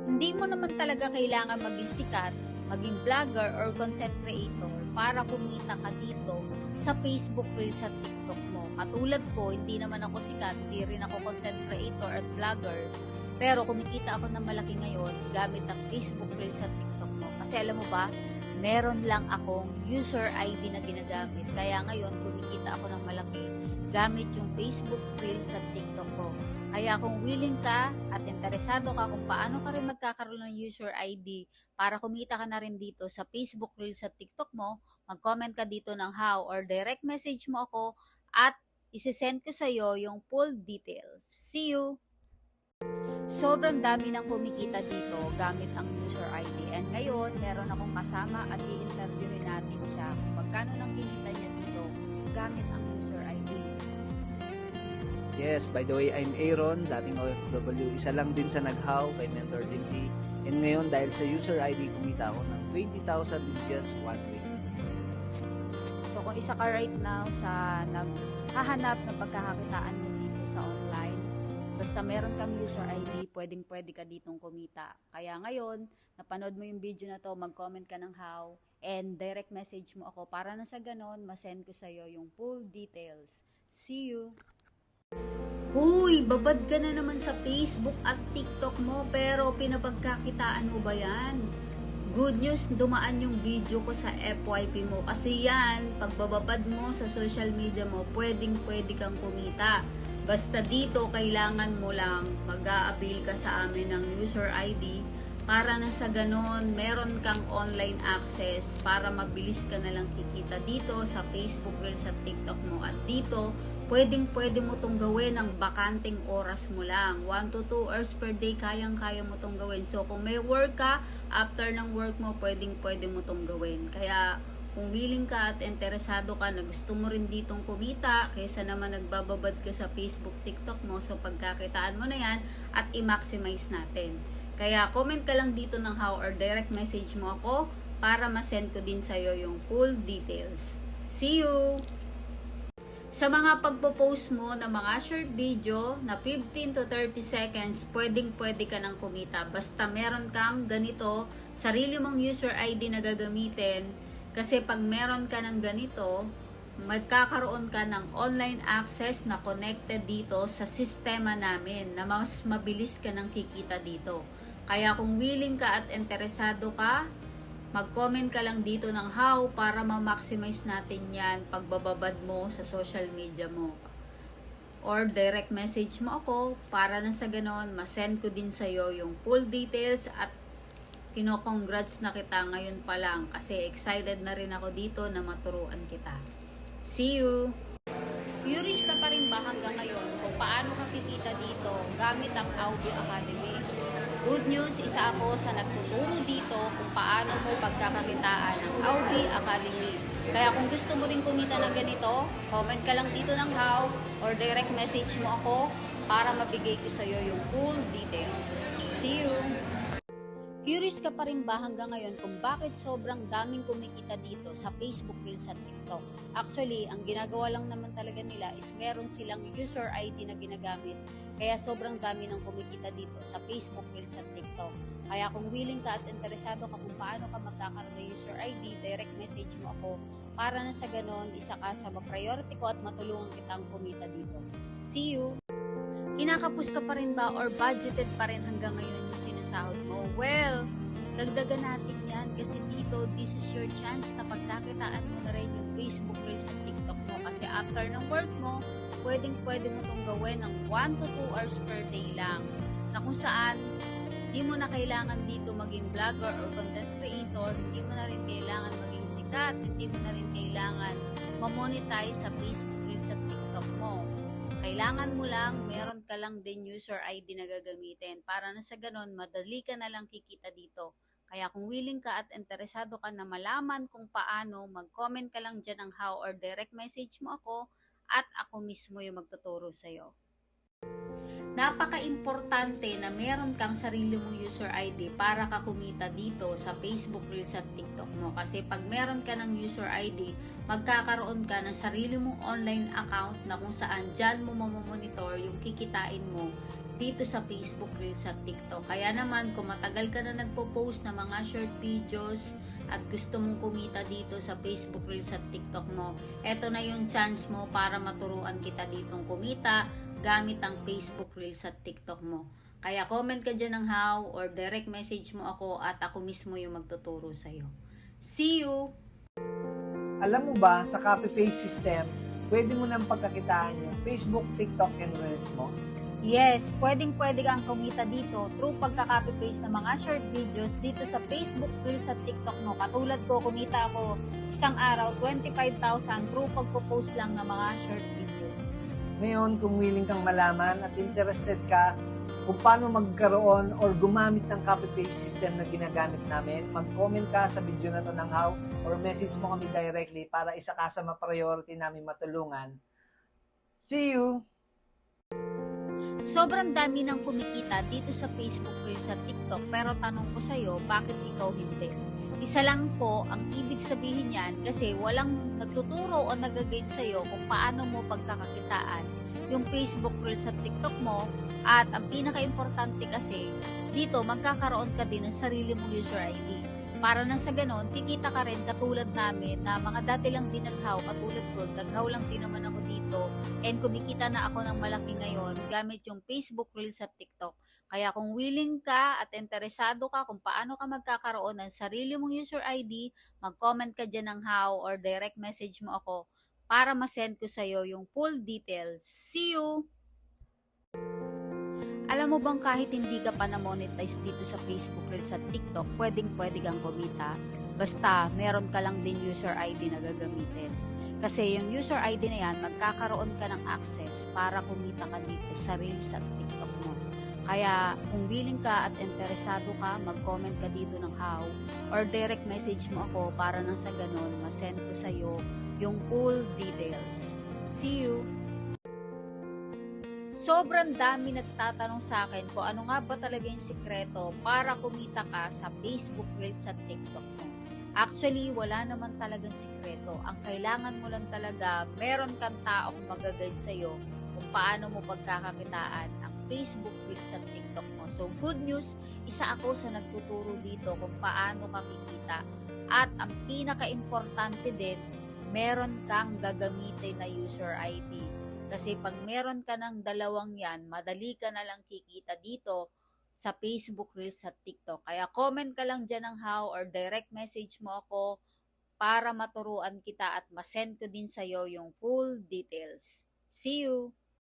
Hindi mo naman talaga kailangan maging sikat, maging vlogger or content creator para kumita ka dito sa Facebook Reels at TikTok mo. Katulad ko, hindi naman ako sikat, hindi rin ako content creator at vlogger. Pero kumikita ako ng malaki ngayon gamit ang Facebook Reels at TikTok mo. Kasi alam mo ba, meron lang akong user ID na ginagamit. Kaya ngayon, kumikita ako ng malaki gamit yung Facebook Reels at TikTok ko. Kaya kung willing ka at interesado ka kung paano ka rin magkakaroon ng user ID para kumita ka na rin dito sa Facebook Reels at TikTok mo, mag-comment ka dito ng how or direct message mo ako at isisend ko sa iyo yung full details. See you! Sobrang dami nang kumikita dito gamit ang user ID. And ngayon, meron akong kasama at i-interviewin natin siya kung magkano nang kinita niya dito gamit ang user ID. Yes, by the way, I'm Aaron, dating OFW. Isa lang din sa naghaw kay Mentor Agency. And ngayon, dahil sa user ID, kumita ako ng 20,000 in just 1 week. So kung isa ka right now sa hahanap ng pagkakakitaan mo dito sa online, basta meron kang user ID, pwedeng-pwede ka ditong kumita. Kaya ngayon, napanood mo yung video na to, mag-comment ka ng how, and direct message mo ako para na sa ganon, masend ko sa'yo yung full details. See you! Huy, babad ka na naman sa Facebook at TikTok mo, pero pinapagkakitaan mo ba yan? Good news, dumaan yung video ko sa FYP mo. Kasi yan, pagbababad mo sa social media mo, pwedeng-pwede kang kumita. Basta dito, kailangan mo lang mag-a-avail ka sa amin ng user ID para na sa ganon, meron kang online access para mabilis ka na lang kikita dito sa Facebook Reels at TikTok mo. At dito, pwedeng-pwede mo tong gawin ng bakanting oras mo lang. 1 to 2 hours per day, kayang-kaya mo tong gawin. So, kung may work ka, after ng work mo, pwedeng-pwede mo tong gawin. Kaya, kung willing ka at interesado ka na gusto mo rin ditong kumita, kaysa naman nagbababad ka sa Facebook, TikTok mo, so pagkakitaan mo na yan at i-maximize natin. Kaya, comment ka lang dito ng how or direct message mo ako para masend ko din sa'yo yung full details. See you! Sa mga pagpo-post mo ng mga short video na 15 to 30 seconds, pwedeng-pwede ka nang kumita. Basta meron kang ganito, sarili mong user ID na gagamitin. Kasi pag meron ka ng ganito, magkakaroon ka ng online access na connected dito sa sistema namin na mas mabilis ka nang kikita dito. Kaya kung willing ka at interesado ka, mag-comment ka lang dito ng how para ma-maximize natin yan pagbababad mo sa social media mo. Or direct message mo ako para na sa ganon, masend ko din sa'yo yung full details at kino-congrats na kita ngayon pa lang kasi excited na rin ako dito na maturuan kita. See you! Curious ka pa rin ba hanggang ngayon kung paano ka kikita dito gamit ang Audi Academy? Good news, isa ako sa nagtuturo dito kung paano mo pagkakakitaan ng Audi Academy. Kaya kung gusto mo rin kumita ng ganito, comment ka lang dito ng how or direct message mo ako para mabigay ko sa iyo yung full details. See you! Curious ka pa rin ba hanggang ngayon kung bakit sobrang daming kumikita dito sa Facebook Reels at TikTok? Actually, ang ginagawa lang naman talaga nila is meron silang user ID na ginagamit. Kaya sobrang dami nang kumikita dito sa Facebook Reels at TikTok. Kaya kung willing ka at interesado ka kung paano ka magkakaroon ng user ID, direct message mo ako para na sa ganon, isa ka sa priority ko at matulungan kitang kumita dito. See you! Kinakapos ka pa rin ba or budgeted pa rin hanggang ngayon yung sinasahod mo? Well, dagdagan natin yan kasi dito, this is your chance na pagkakitaan mo na rin yung Facebook Reels at TikTok mo kasi after ng work mo, pwedeng-pwede mo itong gawin ng 1 to 2 hours per day lang na kung saan hindi mo na kailangan dito maging vlogger or content creator, hindi mo na rin kailangan maging sikat, hindi mo na rin kailangan ma-monetize sa Facebook Reels at TikTok mo. Kailangan mo lang, meron ka lang din user ID na gagamitin para na sa ganon, madali ka na lang kikita dito. Kaya kung willing ka at interesado ka na malaman kung paano, mag-comment ka lang dyan ng how or direct message mo ako at ako mismo yung magtuturo sa'yo. Napaka-importante na meron kang sarili mong user ID para ka kumita dito sa Facebook Reels at TikTok mo. Kasi pag meron ka ng user ID, magkakaroon ka ng sarili mong online account na kung saan dyan mo mamonitor yung kikitain mo dito sa Facebook Reels at TikTok. Kaya naman, kung matagal ka na nagpo-post ng mga short videos at gusto mong kumita dito sa Facebook Reels at TikTok mo, eto na yung chance mo para maturuan kita ditong kumita gamit ang Facebook Reels at TikTok mo. Kaya comment ka dyan ng how or direct message mo ako at ako mismo yung magtuturo sa'yo. See you! Alam mo ba, sa copy-paste system, pwede mo nang pagkakitaan yung Facebook, TikTok, and Reels mo? Yes, pwedeng-pwede kang kumita dito through pagka-copy-paste ng mga short videos dito sa Facebook Reels at TikTok mo. Katulad ko, kumita ako isang araw 25,000 through pagpo-post lang ng mga short videos. Ngayon, kung willing kang malaman at interested ka kung paano magkaroon or gumamit ng copy-paste system na ginagamit namin, mag-comment ka sa video na to ng how or message mo kami directly para isa ka sa ma-priority namin matulungan. See you! Sobrang dami ng kumikita dito sa Facebook Reels at TikTok, pero tanong ko sa'yo, bakit ikaw hindi? Isa lang po ang ibig sabihin niyan kasi walang nagtuturo o nag-guide sa'yo kung paano mo pagkakakitaan yung Facebook Reels at TikTok mo. At ang pinaka-importante kasi, dito magkakaroon ka din ng sarili mong user ID. Para nang sa ganon, kikita ka rin katulad namin na mga dati lang din naghaw, katulad ko, naghaw lang din naman ako dito, and kumikita na ako ng malaki ngayon gamit yung Facebook Reels at TikTok. Kaya kung willing ka at interesado ka kung paano ka magkakaroon ng sarili mong user ID, mag-comment ka dyan ng how or direct message mo ako para ma-send ko sa'yo yung full details. See you! Alam mo bang kahit hindi ka pa na-monetize dito sa Facebook Reels at TikTok, pwedeng-pwede kang kumita? Basta, meron ka lang din user ID na gagamitin. Kasi yung user ID na yan, magkakaroon ka ng access para kumita ka dito sa Reels at TikTok mo. Kaya, kung willing ka at interesado ka, mag-comment ka dito ng how or direct message mo ako para nang sa ganun, masend ko sa'yo yung full details. See you! Sobrang dami nagtatanong sa akin kung ano nga ba talaga yung sikreto para kumita ka sa Facebook Reels at TikTok mo. Actually, wala naman talagang sikreto. Ang kailangan mo lang talaga, meron kang taong mag-guide sa'yo kung paano mo pagkakakitaan ang Facebook Reels at TikTok mo. So, good news, isa ako sa nagtuturo dito kung paano ka kikita. At ang pinaka-importante din, meron kang gagamitin na user ID. Kasi pag meron ka ng dalawang yan, madali ka na lang kikita dito sa Facebook Reels at TikTok. Kaya comment ka lang dyan ng how or direct message mo ako para maturuan kita at masend ko din sa'yo yung full details. See you!